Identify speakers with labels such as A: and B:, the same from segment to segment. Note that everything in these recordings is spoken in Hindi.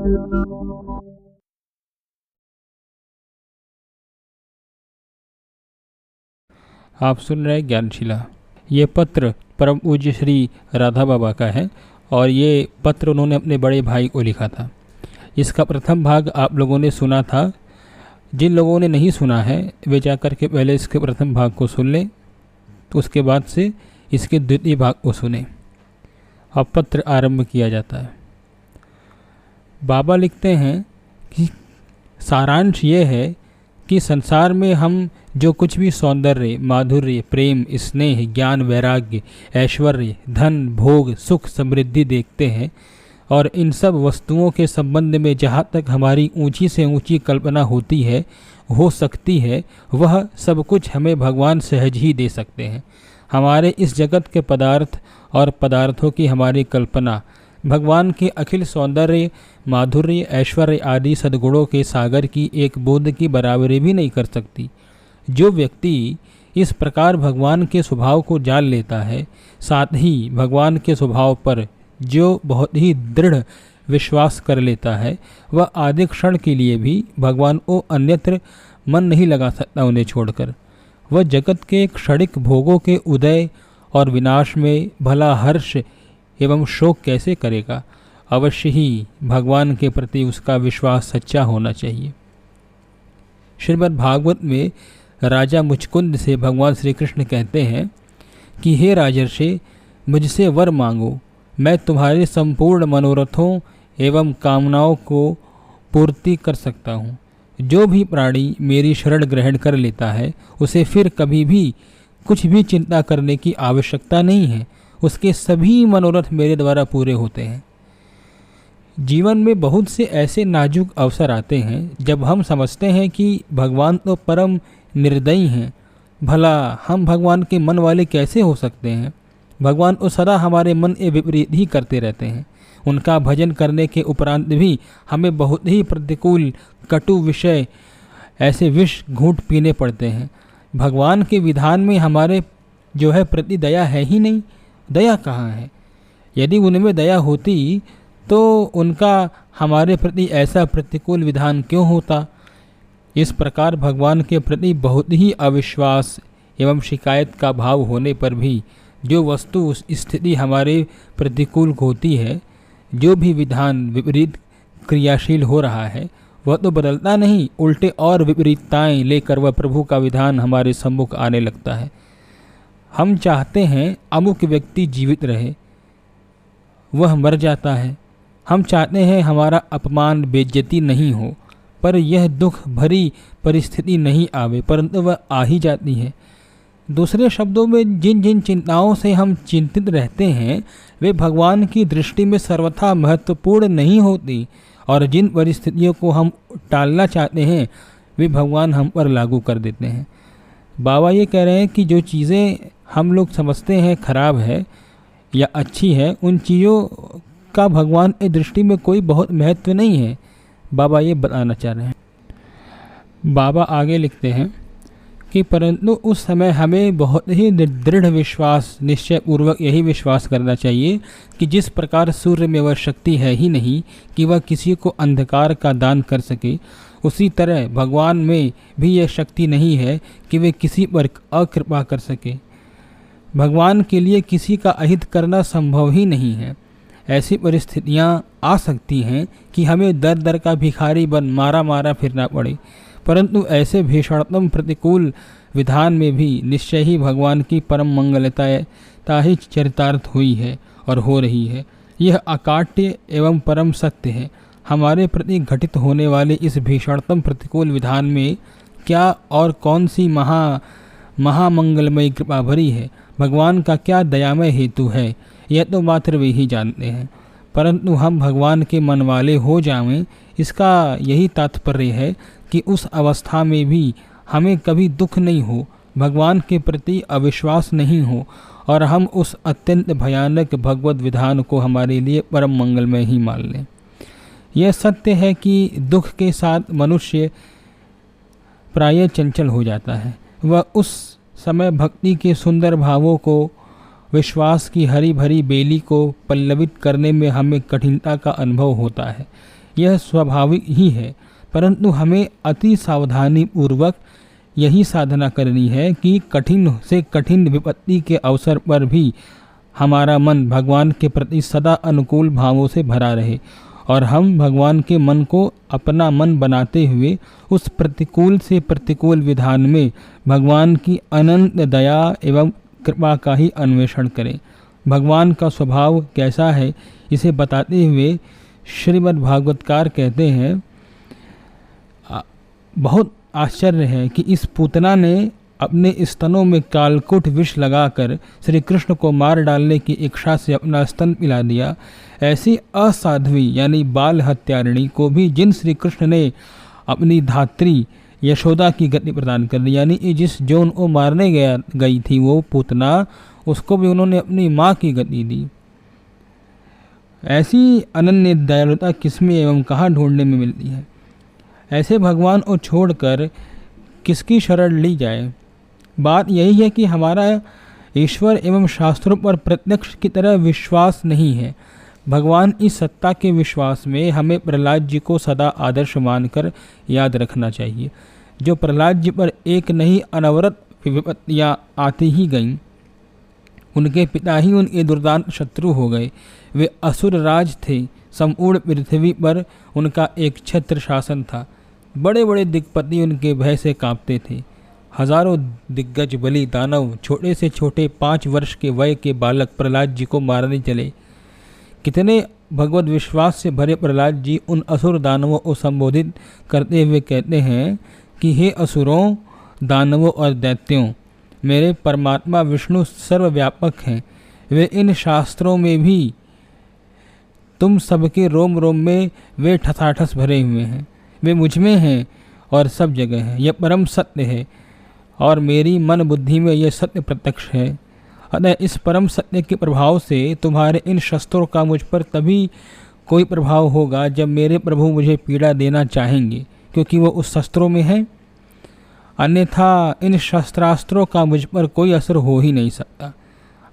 A: आप सुन रहे ज्ञानशिला। ये पत्र परम पूज्य श्री राधा बाबा का है और ये पत्र उन्होंने अपने बड़े भाई को लिखा था। इसका प्रथम भाग आप लोगों ने सुना था। जिन लोगों ने नहीं सुना है वे जाकर के पहले इसके प्रथम भाग को सुन लें, तो उसके बाद से इसके द्वितीय भाग को सुने। अब पत्र आरंभ किया जाता है। बाबा लिखते हैं कि सारांश ये है कि संसार में हम जो कुछ भी सौंदर्य, माधुर्य, प्रेम, स्नेह, ज्ञान, वैराग्य, ऐश्वर्य, धन, भोग, सुख, समृद्धि देखते हैं और इन सब वस्तुओं के संबंध में जहाँ तक हमारी ऊंची से ऊंची कल्पना होती है, हो सकती है, वह सब कुछ हमें भगवान सहज ही दे सकते हैं। हमारे इस जगत के पदार्थ और पदार्थों की हमारी कल्पना भगवान के अखिल सौंदर्य, माधुर्य, ऐश्वर्य आदि सद्गुणों के सागर की एक बूंद की बराबरी भी नहीं कर सकती। जो व्यक्ति इस प्रकार भगवान के स्वभाव को जान लेता है, साथ ही भगवान के स्वभाव पर जो बहुत ही दृढ़ विश्वास कर लेता है, वह आधे क्षण के लिए भी भगवान को अन्यत्र मन नहीं लगा सकता उन्हें छोड़कर। वह जगत के क्षणिक भोगों के उदय और विनाश में भला हर्ष एवं शोक कैसे करेगा? अवश्य ही भगवान के प्रति उसका विश्वास सच्चा होना चाहिए। श्रीमद् भागवत में राजा मुचकुंद से भगवान श्री कृष्ण कहते हैं कि हे राजर्षि, मुझसे वर मांगो, मैं तुम्हारे संपूर्ण मनोरथों एवं कामनाओं को पूर्ति कर सकता हूँ। जो भी प्राणी मेरी शरण ग्रहण कर लेता है, उसे फिर कभी भी कुछ भी चिंता करने की आवश्यकता नहीं है। उसके सभी मनोरथ मेरे द्वारा पूरे होते हैं। जीवन में बहुत से ऐसे नाजुक अवसर आते हैं जब हम समझते हैं कि भगवान तो परम निर्दयी हैं। भला हम भगवान के मन वाले कैसे हो सकते हैं? भगवान तो सदा हमारे मन के विपरीत ही करते रहते हैं। उनका भजन करने के उपरांत भी हमें बहुत ही प्रतिकूल कटु विषय, ऐसे विष घूंट पीने पड़ते हैं। भगवान के विधान में हमारे जो है प्रति दया है ही नहीं। दया कहाँ है? यदि उनमें दया होती तो उनका हमारे प्रति ऐसा प्रतिकूल विधान क्यों होता? इस प्रकार भगवान के प्रति बहुत ही अविश्वास एवं शिकायत का भाव होने पर भी जो वस्तु स्थिति हमारे प्रतिकूल होती है, जो भी विधान विपरीत क्रियाशील हो रहा है, वह तो बदलता नहीं, उल्टे और विपरीतताएं लेकर वह प्रभु का विधान हमारे सम्मुख आने लगता है। हम चाहते हैं अमुक व्यक्ति जीवित रहे, वह मर जाता है। हम चाहते हैं हमारा अपमान, बेइज्जती नहीं हो, पर यह दुख भरी परिस्थिति नहीं आवे, परंतु वह आ ही जाती है। दूसरे शब्दों में, जिन जिन चिंताओं से हम चिंतित रहते हैं, वे भगवान की दृष्टि में सर्वथा महत्वपूर्ण नहीं होती, और जिन परिस्थितियों को हम टालना चाहते हैं, वे भगवान हम पर लागू कर देते हैं। बाबा ये कह रहे हैं कि जो चीज़ें हम लोग समझते हैं खराब है या अच्छी है, उन चीज़ों का भगवान की दृष्टि में कोई बहुत महत्व नहीं है। बाबा ये बताना चाह रहे हैं। बाबा आगे लिखते हैं कि परंतु उस समय हमें बहुत ही दृढ़ विश्वास, निश्चय पूर्वक यही विश्वास करना चाहिए कि जिस प्रकार सूर्य में वह शक्ति है ही नहीं कि वह किसी को अंधकार का दान कर सके, उसी तरह भगवान में भी यह शक्ति नहीं है कि वे किसी पर अकृपा कर सके। भगवान के लिए किसी का अहित करना संभव ही नहीं है। ऐसी परिस्थितियाँ आ सकती हैं कि हमें दर दर का भिखारी बन मारा मारा फिरना पड़े, परंतु ऐसे भीषणतम प्रतिकूल विधान में भी निश्चय ही भगवान की परम मंगलता ही चरितार्थ हुई है और हो रही है। यह अकाट्य एवं परम सत्य है। हमारे प्रति घटित होने वाले इस भीषणतम प्रतिकूल विधान में क्या और कौन सी महामंगलमयी कृपा भरी है, भगवान का क्या दयामय हेतु है, यह तो मात्र वे ही जानते हैं। परंतु हम भगवान के मन वाले हो जाएं, इसका यही तात्पर्य है कि उस अवस्था में भी हमें कभी दुख नहीं हो, भगवान के प्रति अविश्वास नहीं हो, और हम उस अत्यंत भयानक भगवत विधान को हमारे लिए परम मंगलमय ही मान लें। यह सत्य है कि दुख के साथ मनुष्य प्रायः चंचल हो जाता है। वह उस समय भक्ति के सुंदर भावों को, विश्वास की हरी भरी बेली को पल्लवित करने में हमें कठिनता का अनुभव होता है। यह स्वाभाविक ही है, परंतु हमें अति सावधानी पूर्वक यही साधना करनी है कि कठिन से कठिन विपत्ति के अवसर पर भी हमारा मन भगवान के प्रति सदा अनुकूल भावों से भरा रहे और हम भगवान के मन को अपना मन बनाते हुए उस प्रतिकूल से प्रतिकूल विधान में भगवान की अनंत दया एवं कृपा का ही अन्वेषण करें। भगवान का स्वभाव कैसा है इसे बताते हुए श्रीमद् भागवतकार कहते हैं, बहुत आश्चर्य है कि इस पूतना ने अपने स्तनों में कालकूट विष लगाकर श्री कृष्ण को मार डालने की इच्छा से अपना स्तन पिला दिया। ऐसी असाध्वी यानी बाल हत्यारिणी को भी जिन श्री कृष्ण ने अपनी धात्री यशोदा की गति प्रदान कर दी, यानी जिस जो उनको मारने गई थी वो पूतना, उसको भी उन्होंने अपनी माँ की गति दी। ऐसी अनन्य दयालुता किसमें एवं कहाँ ढूंढने में मिलती है? ऐसे भगवान को छोड़कर किसकी शरण ली जाए? बात यही है कि हमारा ईश्वर एवं शास्त्रों पर प्रत्यक्ष की तरह विश्वास नहीं है। भगवान इस सत्ता के विश्वास में हमें प्रहलाद जी को सदा आदर्श मानकर याद रखना चाहिए। जो प्रहलाद जी पर एक नहीं अनवरत विपत्तियाँ आती ही गईं, उनके पिता ही उनके दुर्दांत शत्रु हो गए। वे असुर राज थे, संपूर्ण पृथ्वी पर उनका एक छत्र शासन था। बड़े बड़े दिग्पति उनके भय से कांपते थे। हजारों दिग्गज बलि दानव छोटे से छोटे 5 वर्ष के वय के बालक प्रहलाद जी को मारने चले। कितने भगवत विश्वास से भरे प्रहलाद जी उन असुर दानवों को संबोधित करते हुए कहते हैं कि हे असुरों, दानवों और दैत्यों, मेरे परमात्मा विष्णु सर्वव्यापक हैं। वे इन शास्त्रों में भी तुम सबके रोम रोम में वे ठसाठस भरे हुए हैं। वे मुझ में हैं और सब जगह हैं। यह परम सत्य है और मेरी मन बुद्धि में यह सत्य प्रत्यक्ष है। अतः इस परम सत्य के प्रभाव से तुम्हारे इन शस्त्रों का मुझ पर तभी कोई प्रभाव होगा जब मेरे प्रभु मुझे पीड़ा देना चाहेंगे, क्योंकि वो उस शस्त्रों में है। अन्यथा इन शस्त्रास्त्रों का मुझ पर कोई असर हो ही नहीं सकता।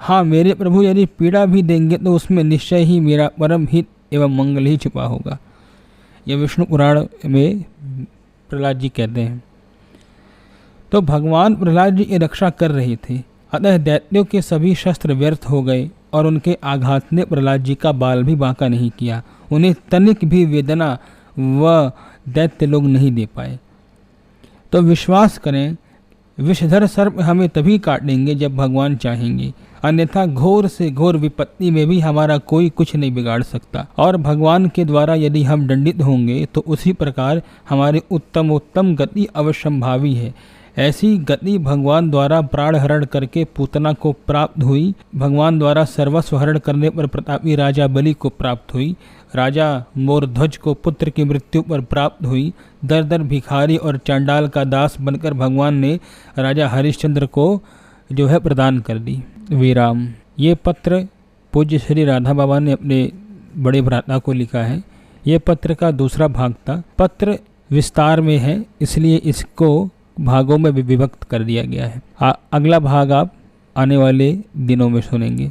A: हाँ, मेरे प्रभु यदि पीड़ा भी देंगे तो उसमें निश्चय ही मेरा परम हित एवं मंगल ही छिपा होगा। यह विष्णु पुराण में प्रहलाद जी कहते हैं। तो भगवान प्रहलाद जी की रक्षा कर रहे थे, अतः दैत्यों के सभी शस्त्र व्यर्थ हो गए और उनके आघात ने प्रहलाद जी का बाल भी बांका नहीं किया। उन्हें तनिक भी वेदना व दैत्य लोग नहीं दे पाए। तो विश्वास करें, विषधर सर्प हमें तभी काटेंगे जब भगवान चाहेंगे, अन्यथा घोर से घोर विपत्ति में भी हमारा कोई कुछ नहीं बिगाड़ सकता। और भगवान के द्वारा यदि हम दंडित होंगे तो उसी प्रकार हमारी उत्तम गति अवश्यंभावी है। ऐसी गति भगवान द्वारा प्राण हरण करके पूतना को प्राप्त हुई। भगवान द्वारा सर्वस्व हरण करने पर प्रतापी राजा बलि को प्राप्त हुई। राजा मोरध्वज को पुत्र की मृत्यु पर प्राप्त हुई। दर दर भिखारी और चांडाल का दास बनकर भगवान ने राजा हरिश्चंद्र को जो है प्रदान कर दी। विराम। ये पत्र पूज्य श्री राधा बाबा ने अपने बड़े भ्राता को लिखा है। ये पत्र का दूसरा भाग था। पत्र विस्तार में है, इसलिए इसको भागों में विभक्त कर दिया गया है। अगला भाग आप आने वाले दिनों में सुनेंगे।